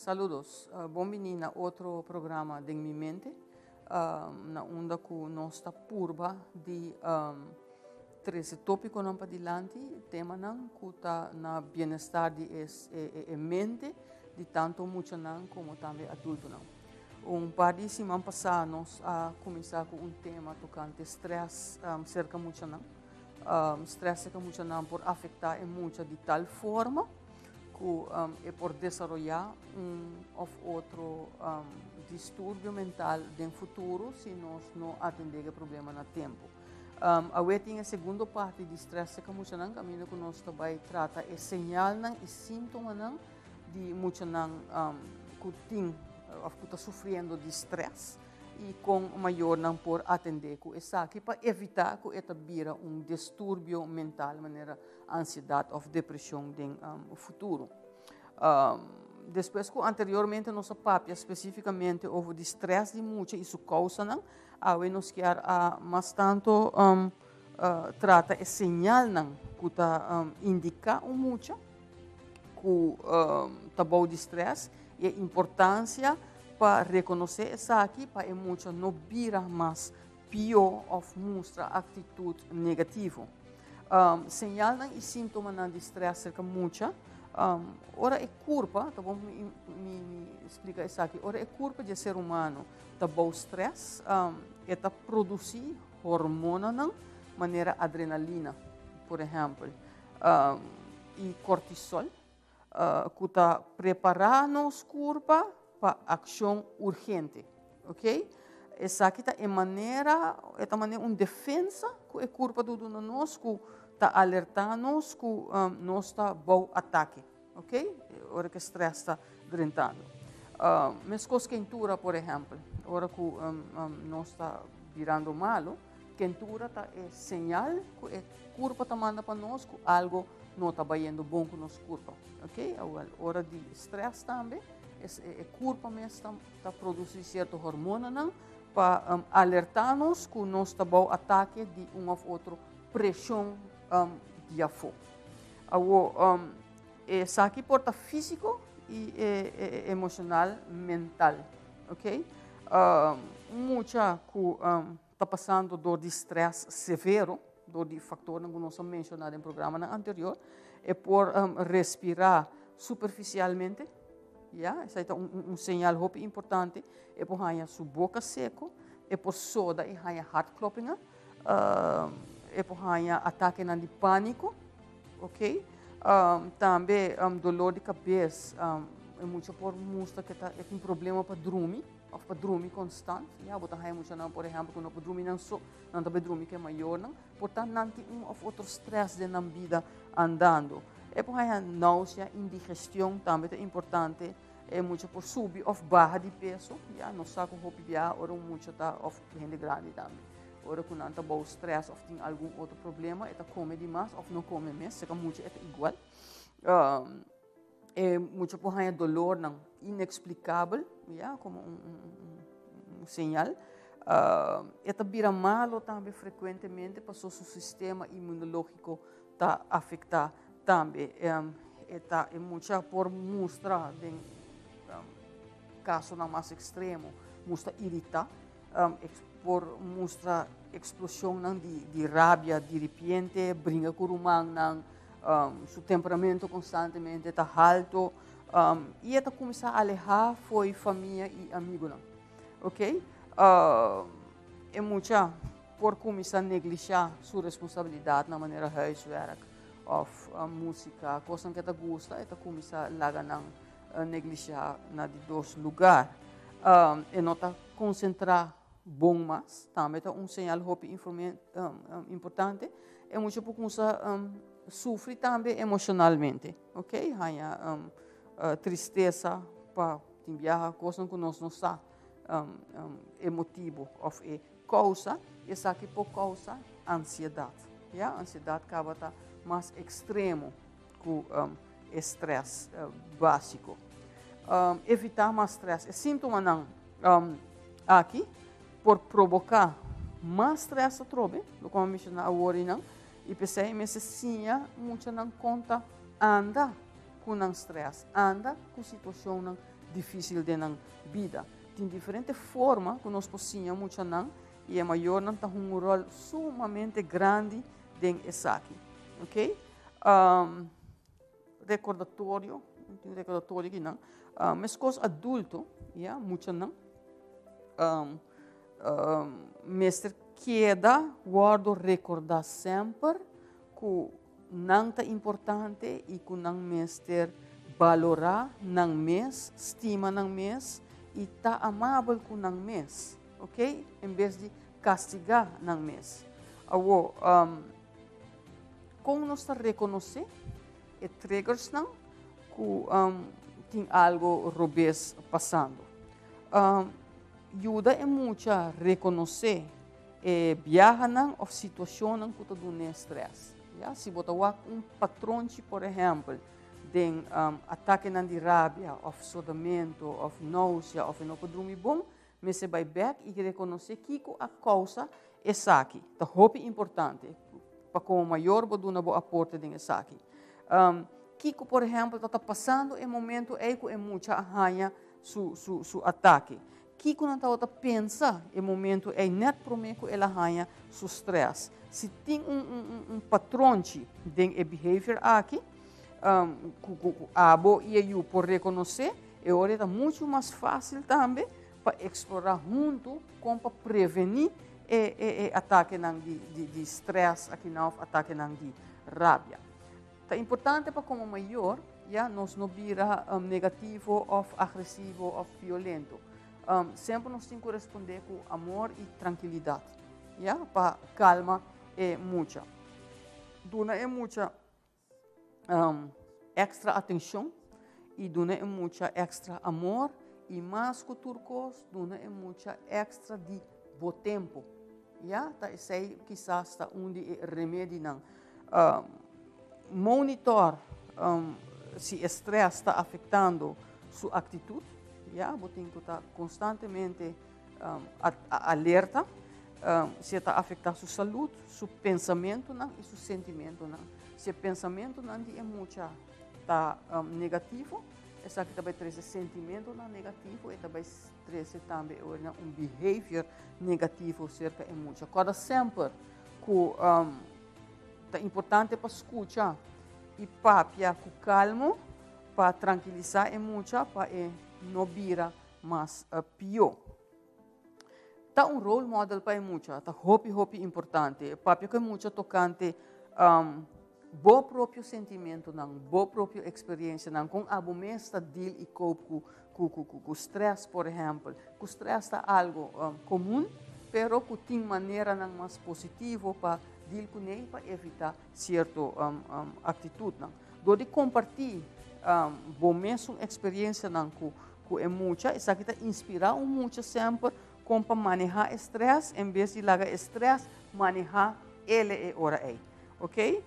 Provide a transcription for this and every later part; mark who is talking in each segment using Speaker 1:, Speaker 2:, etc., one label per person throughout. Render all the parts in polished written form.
Speaker 1: Saludos. Bom venir a outro programa de Mi Mente, na onda que nós está purba de 13 tópicos não para dilante, tema não que está na bem-estar de mente, de tanto muito não como também adulto não. Par de semana passada nós começar com tema tocante stress cerca muito não. Stress cerca muito não por afetar muito de tal forma que é por desenvolver ou outro distúrbio mental no futuro se nós não atender o problema no tempo. Agora tem a segunda parte de stress que muito não caminho que nós também trata é sinal não e sintoma não de muito não que tem que está sofrendo de stress e com maior não por atender com essa aqui para evitar que esta vira distúrbio mental, maneira ansiedade ou depressão no futuro. Depois que anteriormente nossa papia especificamente houve de stress de muito e sua causa não, aí nós quer mais tanto trata é sinal não que está indica muito que está bom de stress e a importância para reconhecer essa aqui para muito não vira mais pior ou mostra atitude negativa. Sinal e sintoma de stress cerca muito. Ora é culpa, tá bom? Me explica isso aqui. Ora é culpa de ser humano, tá bom stress, é tá produzir hormona não, maneira adrenalina, por exemplo, e cortisol, que tá preparar-nos culpa para ação urgente, ok? Essa aqui é maneira uma defesa que é culpa do nós que está alertando-nos que nós está bom ataque, ok? Hora que estresse está gritando. Mas com quentura, por exemplo, hora que nós está virando malo, quentura é sinal que é culpa está manda para nós que algo não está indo bom com nossa culpa, ok? Hora de estresse também é culpa mesmo está produzindo certo hormona não para alertar-nos que nós está bom ataque de ou outra pressão de fogo. Essa aqui porta físico e emocional, mental, ok? Muita que está passando dor de estresse severo, dor de fator que nós mencionado no programa anterior, é por respirar superficialmente. Yeah, esse é sinal muito importante. É por ganhar sua boca seca, é por soda e ganhar heart clapping, é por ganhar ataque de pânico, ok? Também dolor de cabeça, é muito por mostrar que é um problema para dormir, ou para dormir constante. Yeah, botar ganhar muito não, por exemplo, quando para dormir não só, não também dormir que é maior não, portanto não tem ou outro stress na vida andando. É por ganhar náusea, indigestão também é importante. É muito por subir ou barra de peso, já não sabe como viajar, ou muito tá ou gente grande também. Ora quando não está bom stress ou tem algum outro problema, está come demais ou não come mais, seca muito é igual. É muito por ganhar dolor não inexplicável, já como sinal. Está vira malo também frequentemente, para o seu sistema imunológico está afetado também. É muito por mostrar caso não mais extremo, mostra irritar, por mostrar explosão de rabia de repente, brinca com o humano, seu temperamento constantemente está alto, e está começar a alejar foi família e amigo não, ok? É muito por começar a negligenciar sua responsabilidade na maneira huiswerk ou música, coisa que está gosta, está começar a largar negligenciar na de dois lugares. E não está concentrar bom mais, também é sinal importante. É muito por começar sofrer também emocionalmente, ok? Há tristeza para enviar coisas que nós não está emotivo ou é causa, essa aqui por causa ansiedade. Yeah? Ansiedade acaba tá mais extremo que estresse básico. Evitar mais estresse. É sintoma não aqui por provocar mais estresse trobe, como mencionar agora não. E pensei mesmo sim, muito não conta anda com estresse, anda com situação difícil de na vida. Tem diferente forma que nós podemos muito não e a maior não tem um rol sumamente grande dentro essa aqui, ok? Recordatório que não, mas coisa adulto, yeah, muito não, mestre queda guardo recordar sempre que não é importante e que não mestre valorar não mês, estima não mês e tá amável com não mês, ok? Em vez de castigar não mês. Como nós reconhecer e triggers não que tem algo robês passando. Ajuda é muito a reconhecer viajar não ou situação não que está dando estresse. Se você um patrão, por exemplo, de ataque de rabia, ou sodamento, ou náusea, ou não pode dormir bom, mas você vai back e reconhecer que a causa é essa aqui. É importante para como maior pode dar uma boa aporte nessa aqui. Kiko, por exemplo, está passando em momento que é muito arranha su ataque. Kiko não está pensa em momento net prometo ela arranha su stress. Se tem patrão de behavior aqui, abo e eu por reconhecer, é hora muito mais fácil também para explorar junto como para prevenir ataque de stress, aqui não ataque de rabia. É importante para como maior, nós não vira negativo ou agressivo ou violento. Sempre nós temos que responder com amor e tranquilidade, para calma é muita. Dona é muita extra atenção e dona é muita extra amor e mais que turcos, dona é muita extra de bom tempo. Tá esse quizás está onde remédio não. Monitor se o estresse está afetando sua atitude, você tem que estar constantemente alerta, se está afetando sua saúde, seu pensamento e seu sentimento. Se o pensamento não é muito negativo, essa que também traz sentimento negativo e também traz também behavior negativo cerca de muito. Cada sempre que é importante para escutar e papia com calma para tranquilizar é muito para não virar mais pior. Tá role model para muito, tá hopi importante. Papia que é muito tocante bom próprio sentimento não, boa própria experiência não, com a bomesta deal e cope com stress, por exemplo. O stress é algo comum, pero que tem maneira não mais positiva para deal com ele para evitar certa atitude não. De compartilhar bomesta experiência não que é muita, isso aqui está inspirar muito sempre como para manejar estresse, em vez de largar estresse, manejar ele é hora aí, ok?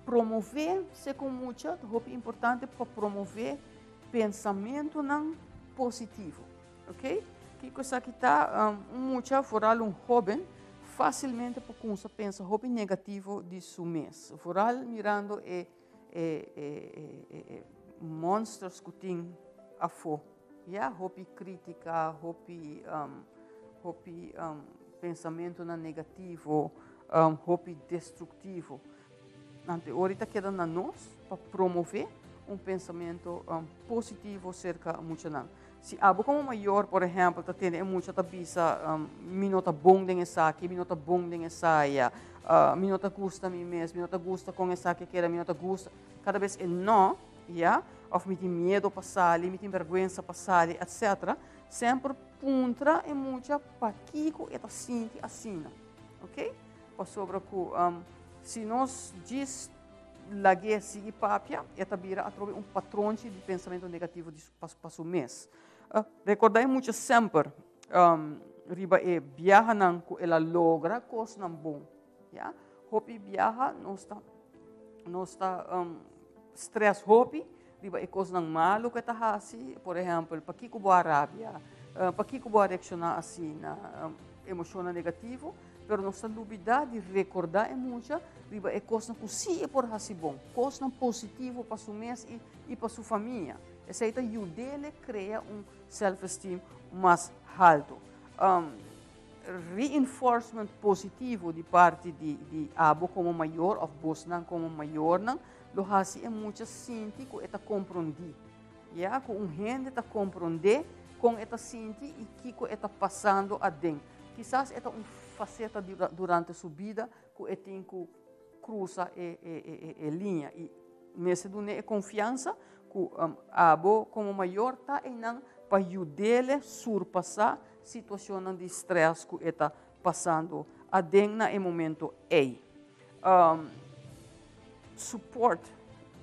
Speaker 1: Promover se com muito, é importante para promover pensamento não positivo, ok? Que coisa que está muito foral jovem facilmente para começar a pensar hobby negativo de seu mês. Foral mirando monstros que tem a fo, hobby crítica, hobby pensamento não negativo, hobby destrutivo. Ahorita queda na nós para promover pensamento positivo cerca muito não. Se abo como maior, por exemplo, tá tendo muito tá bisa minota bom den essa aqui, minota bom den essa ya, minota gusta mi mesmo, minota gusta com essa que quer, minota gusta, cada vez é não, ou me tem medo passar, me tem vergonha passar, etc. Sempre puntra é muito para Kiko é assim, ok? Para sobre que se nós diz lague seguir papia, esta vira a trocar patrão de pensamento negativo para o mês. Recordai muito sempre, riba viaja não que ela logra coisas não bom, Hopi viaja não está stress hopi, riba coisas não malo que está assim, por exemplo, para que boa rabia, para que boa reaccionar assim na emoção negativo, pero nossa dúvida de recordar é muito, é coisa que sim é por assim bom, coisa positivo para o mês e para sua família. Essa ajuda cria self-esteem mais alto. Reinforcement positivo de parte de abo como maior ou bosnan como maior, lo hasi é muito sinti que eta compreender. Yeah, com gente está compreender com eta sinti e que eta passando a dentro. Quizás eta faceta durante sua vida que eta tem que cruza a linha e nesse do é confiança que abo como maior tá e não para ajudar a surpassar situação de estresse que está passando a dentro no momento support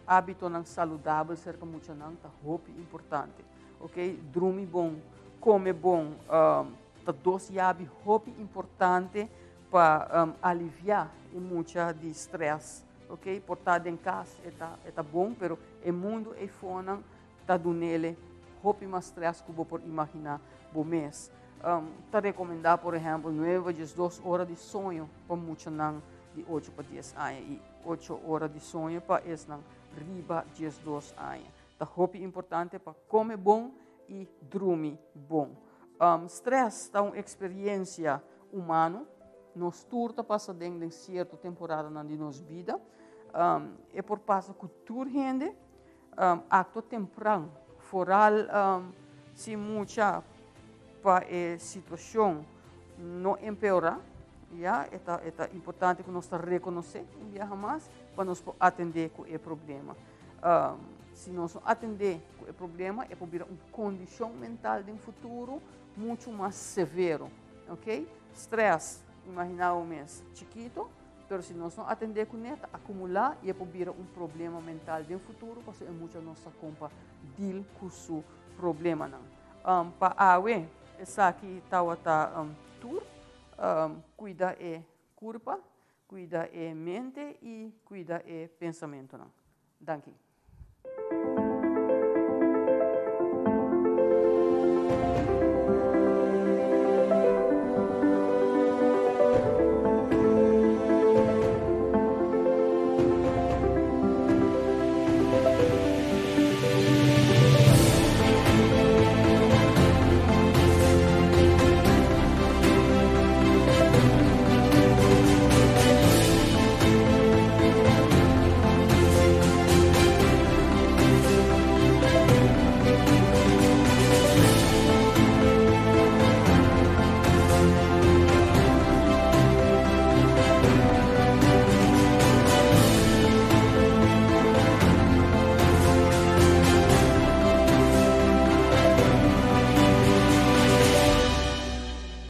Speaker 1: hábito saudável cerca muito não tá importante, ok? Dormir bom, comer bom, tá dois hábitos importante para aliviar muito de estresse, ok? Portar em casa é bom, pero o mundo é fora tá do nele mais estresse que você pode imaginar por mês. Tá recomendar, por exemplo, 9 a 2 horas de sonho para muito não de 8 para 10 anos e 8 horas de sonho para esse não riba 12 anos. Tá importante para comer bom e dormir bom. Stress é uma experiência humana, nós turta passa dentro de certa temporada na nossa vida, é por passa cultura gente, acto temprano, foral se muita para a situação não empeorar, yeah, é importante que nós reconhecer um dia mais para nós atender com o problema. Se nós não atender com o problema, é para uma condição mental no futuro muito mais severo, ok? Stress, imaginar um mês chiquito, mas se nós não atender com ele, acumular e é para um problema mental no futuro, porque é muito nossa compa deal com o problema não. Para a essa aqui está tour, cuida é corpo, cuida é mente e cuida é pensamento não. Danke.